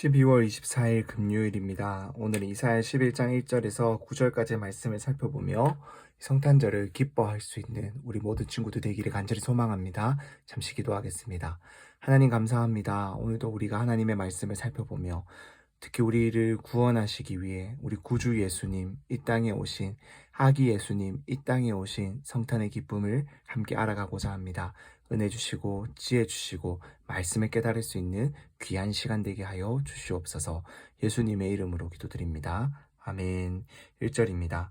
12월 24일 금요일입니다. 오늘은 이사야 11장 1절에서 9절까지의 말씀을 살펴보며 성탄절을 기뻐할 수 있는 우리 모든 친구들 되기를 간절히 소망합니다. 잠시 기도하겠습니다. 하나님 감사합니다. 오늘도 우리가 하나님의 말씀을 살펴보며 특히 우리를 구원하시기 위해 우리 구주 예수님 이 땅에 오신 아기 예수님 이 땅에 오신 성탄의 기쁨을 함께 알아가고자 합니다. 은혜 주시고 지혜 주시고 말씀을 깨달을 수 있는 귀한 시간 되게 하여 주시옵소서. 예수님의 이름으로 기도드립니다. 아멘. 1절입니다.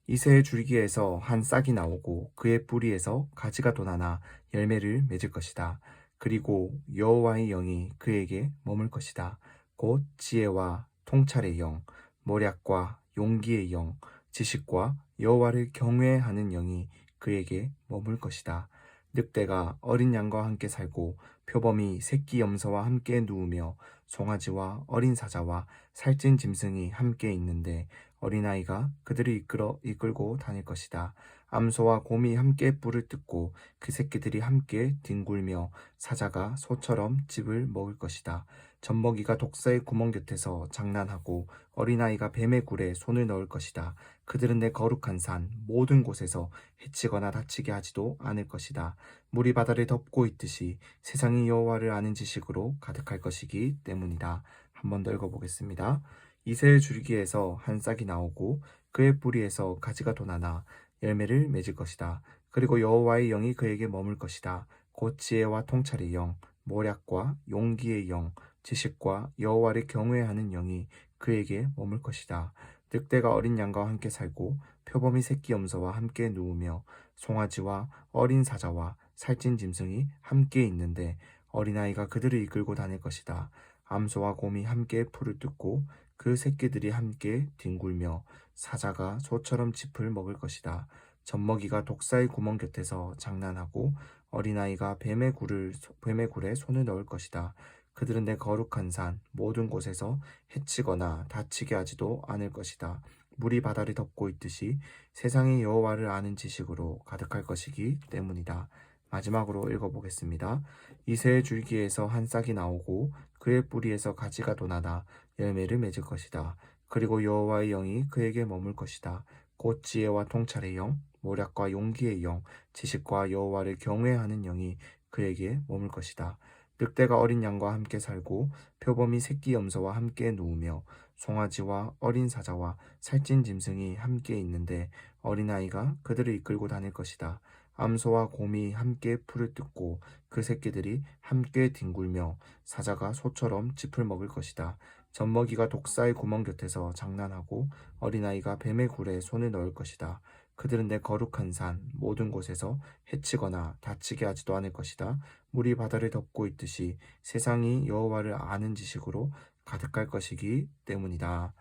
이새의 줄기에서 한 싹이 나오고 그의 뿌리에서 가지가 돋아나 열매를 맺을 것이다. 그리고 여호와의 영이 그에게 머물 것이다. 곧 지혜와 통찰의 영, 모략과 용기의 영, 지식과 여호와를 경외하는 영이 그에게 머물 것이다. 늑대가 어린 양과 함께 살고 표범이 새끼 염소와 함께 누우며 송아지와 어린 사자와 살찐 짐승이 함께 있는데 어린아이가 그들을 이끌고 다닐 것이다. 암소와 곰이 함께 뿔을 뜯고 그 새끼들이 함께 뒹굴며 사자가 소처럼 즙을 먹을 것이다. 젖먹이가 독사의 구멍 곁에서 장난하고 어린아이가 뱀의 굴에 손을 넣을 것이다. 그들은 내 거룩한 산 모든 곳에서 해치거나 다치게 하지도 않을 것이다. 물이 바다를 덮고 있듯이 세상이 여호와를 아는 지식으로 가득할 것이기 때문이다. 한 번 더 읽어보겠습니다. 이새의 줄기에서 한 싹이 나오고 그의 뿌리에서 가지가 돋아나 열매를 맺을 것이다. 그리고 여호와의 영이 그에게 머물 것이다. 곧 지혜와 통찰의 영, 모략과 용기의 영, 지식과 여호와를 경외하는 영이 그에게 머물 것이다. 늑대가 어린 양과 함께 살고 표범이 새끼 염소와 함께 누우며 송아지와 어린 사자와 살찐 짐승이 함께 있는데 어린아이가 그들을 이끌고 다닐 것이다. 암소와 곰이 함께 풀을 뜯고 그 새끼들이 함께 뒹굴며 사자가 소처럼 짚을 먹을 것이다. 젖먹이가 독사의 구멍 곁에서 장난하고 어린아이가 뱀의 굴에 손을 넣을 것이다. 그들은 내 거룩한 산 모든 곳에서 해치거나 다치게 하지도 않을 것이다. 물이 바다를 덮고 있듯이 세상이 여호와를 아는 지식으로 가득할 것이기 때문이다. 마지막으로 읽어보겠습니다. 이새의 줄기에서 한 싹이 나오고 그의 뿌리에서 가지가 돋아나 열매를 맺을 것이다. 그리고 여호와의 영이 그에게 머물 것이다. 곧 지혜와 통찰의 영, 모략과 용기의 영, 지식과 여호와를 경외하는 영이 그에게 머물 것이다. 늑대가 어린 양과 함께 살고 표범이 새끼 염소와 함께 누우며 송아지와 어린 사자와 살찐 짐승이 함께 있는데 어린아이가 그들을 이끌고 다닐 것이다. 암소와 곰이 함께 풀을 뜯고 그 새끼들이 함께 뒹굴며 사자가 소처럼 짚을 먹을 것이다. 젖먹이가 독사의 구멍 곁에서 장난하고 어린아이가 뱀의 굴에 손을 넣을 것이다. 그들은 내 거룩한 산 모든 곳에서 해치거나 다치게 하지도 않을 것이다. 물이 바다를 덮고 있듯이 세상이 여호와를 아는 지식으로 가득할 것이기 때문이다.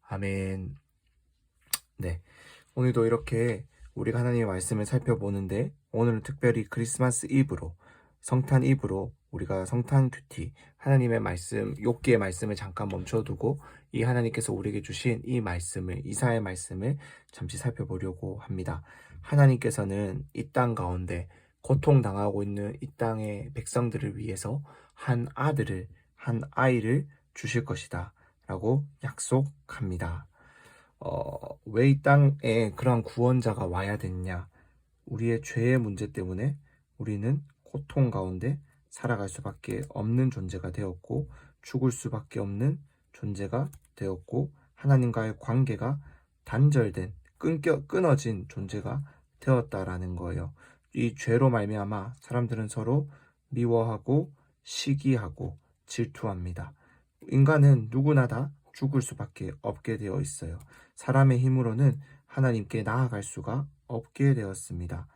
아멘. 네, 오늘도 이렇게 우리가 하나님의 말씀을 살펴보는데 오늘은 특별히 크리스마스 이브로 성탄 이브로 우리가 성탄 큐티 하나님의 말씀 욥기의 말씀을 잠깐 멈춰두고 이 하나님께서 우리에게 주신 이 말씀을 이사야의 말씀을 잠시 살펴보려고 합니다. 하나님께서는 이 땅 가운데 고통당하고 있는 이 땅의 백성들을 위해서 한 아이를 주실 것이다 라고 약속합니다. 왜 이 땅에 그러한 구원자가 와야 됐냐? 우리의 죄의 문제 때문에 우리는 고통 가운데 살아갈 수밖에 없는 존재가 되었고 죽을 수밖에 없는 존재가 되었고 하나님과의 관계가 단절된 끊어진 존재가 되었다라는 거예요. 이 죄로 말미암아 사람들은 서로 미워하고 시기하고 질투합니다. 인간은 누구나 다 죽을 수밖에 없게 되어 있어요. 사람의 힘으로는 하나님께 나아갈 수가 없게 되었습니다.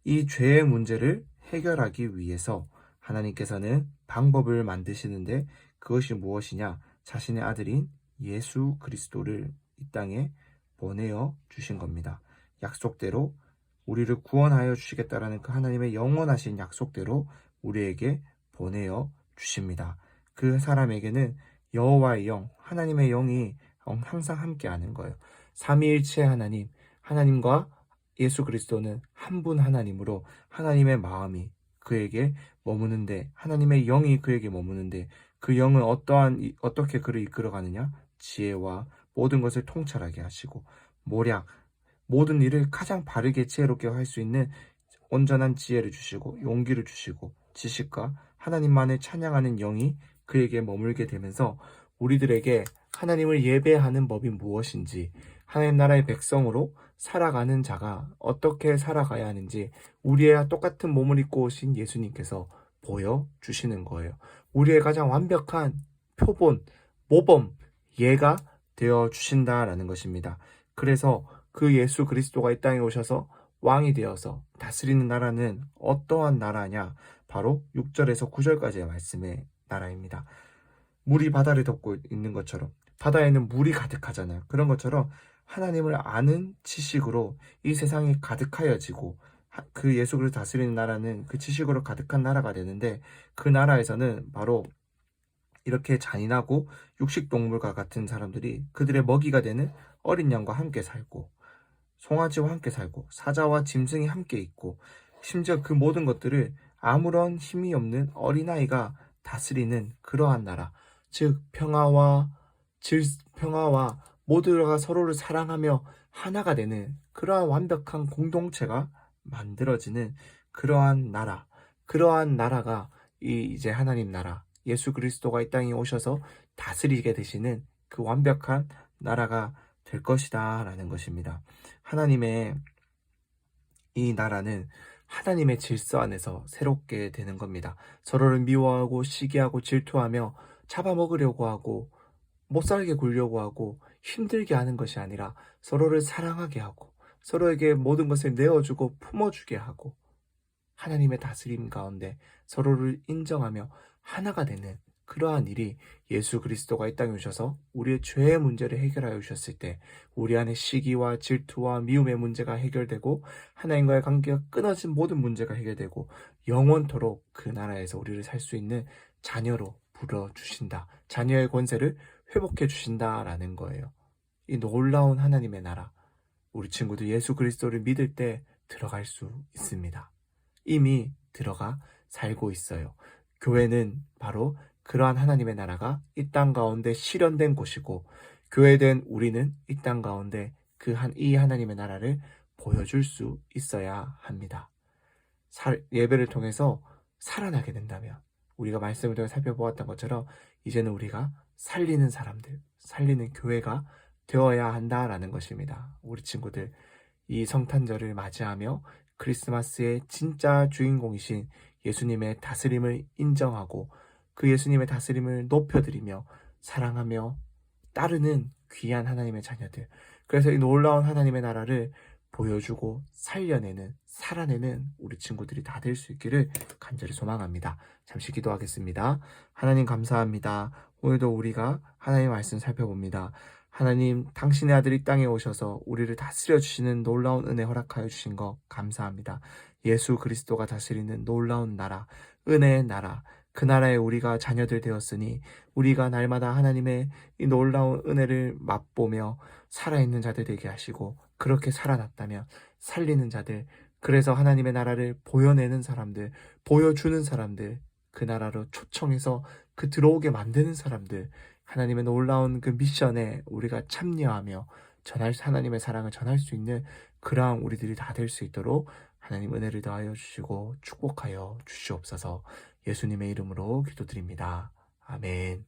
이 죄의 문제를 해결하기 위해서 하나님께서는 방법을 만드시는데 그것이 무엇이냐? 자신의 아들인 예수 그리스도를 이 땅에 보내어 주신 겁니다. 약속대로 우리를 구원하여 주시겠다라는 그 하나님의 영원하신 약속대로 우리에게 보내어 주십니다. 그 사람에게는 여호와의 영, 하나님의 영이 항상 함께하는 거예요. 삼위일체 하나님과 예수 그리스도는 한 분 하나님으로 하나님의 마음이 그에게 머무는데 하나님의 영이 그에게 머무는데 그 영은 어떻게 그를 이끌어가느냐? 지혜와 모든 것을 통찰하게 하시고 모략, 모든 일을 가장 바르게 지혜롭게 할 수 있는 온전한 지혜를 주시고 용기를 주시고 지식과 하나님만을 찬양하는 영이 그에게 머물게 되면서 우리들에게 하나님을 예배하는 법이 무엇인지, 하나님 나라의 백성으로 살아가는 자가 어떻게 살아가야 하는지 우리의 똑같은 몸을 입고 오신 예수님께서 보여주시는 거예요. 우리의 가장 완벽한 표본, 모범, 예가 되어 주신다라는 것입니다. 그래서 그 예수 그리스도가 이 땅에 오셔서 왕이 되어서 다스리는 나라는 어떠한 나라냐? 바로 6절에서 9절까지의 말씀의 나라입니다. 물이 바다를 덮고 있는 것처럼, 바다에는 물이 가득하잖아요. 그런 것처럼 하나님을 아는 지식으로 이 세상이 가득하여지고, 그 예수 그리스도 다스리는 나라는 그 지식으로 가득한 나라가 되는데, 그 나라에서는 바로 이렇게 잔인하고 육식동물과 같은 사람들이 그들의 먹이가 되는 어린 양과 함께 살고, 송아지와 함께 살고, 사자와 짐승이 함께 있고, 심지어 그 모든 것들을 아무런 힘이 없는 어린아이가 다스리는 그러한 나라, 즉 평화와 모두가 서로를 사랑하며 하나가 되는 그러한 완벽한 공동체가 만들어지는 그러한 나라가 이제 하나님 나라, 예수 그리스도가 이 땅에 오셔서 다스리게 되시는 그 완벽한 나라가 될 것이다 라는 것입니다. 하나님의 이 나라는 하나님의 질서 안에서 새롭게 되는 겁니다. 서로를 미워하고 시기하고 질투하며 잡아먹으려고 하고 못살게 굴려고 하고 힘들게 하는 것이 아니라 서로를 사랑하게 하고 서로에게 모든 것을 내어주고 품어주게 하고 하나님의 다스림 가운데 서로를 인정하며 하나가 되는 그러한 일이 예수 그리스도가 이 땅에 오셔서 우리의 죄의 문제를 해결하여 주셨을 때 우리 안에 시기와 질투와 미움의 문제가 해결되고 하나님과의 관계가 끊어진 모든 문제가 해결되고 영원토록 그 나라에서 우리를 살 수 있는 자녀로 불러주신다. 자녀의 권세를 회복해 주신다라는 거예요. 이 놀라운 하나님의 나라, 우리 친구들 예수 그리스도를 믿을 때 들어갈 수 있습니다. 이미 들어가 살고 있어요. 교회는 바로 그러한 하나님의 나라가 이 땅 가운데 실현된 곳이고, 교회된 우리는 이 땅 가운데 이 하나님의 나라를 보여줄 수 있어야 합니다. 예배를 통해서 살아나게 된다면, 우리가 말씀을 통해 살펴보았던 것처럼 이제는 우리가 살리는 사람들, 살리는 교회가 되어야 한다라는 것입니다. 우리 친구들, 이 성탄절을 맞이하며 크리스마스의 진짜 주인공이신 예수님의 다스림을 인정하고 그 예수님의 다스림을 높여드리며 사랑하며 따르는 귀한 하나님의 자녀들, 그래서 이 놀라운 하나님의 나라를 보여주고 살아내는 우리 친구들이 다 될 수 있기를 간절히 소망합니다. 잠시 기도하겠습니다. 하나님 감사합니다. 오늘도 우리가 하나님의 말씀 살펴봅니다. 하나님, 당신의 아들이 땅에 오셔서 우리를 다스려 주시는 놀라운 은혜 허락하여 주신 것 감사합니다. 예수 그리스도가 다스리는 놀라운 나라, 은혜의 나라, 그 나라에 우리가 자녀들 되었으니 우리가 날마다 하나님의 이 놀라운 은혜를 맛보며 살아있는 자들 되게 하시고, 그렇게 살아났다면 살리는 자들, 그래서 하나님의 나라를 보여내는 사람들, 보여주는 사람들, 그 나라로 초청해서 그 들어오게 만드는 사람들, 하나님의 놀라운 그 미션에 우리가 참여하며 하나님의 사랑을 전할 수 있는 그러한 우리들이 다 될 수 있도록 하나님 은혜를 더하여 주시고 축복하여 주시옵소서. 예수님의 이름으로 기도드립니다. 아멘.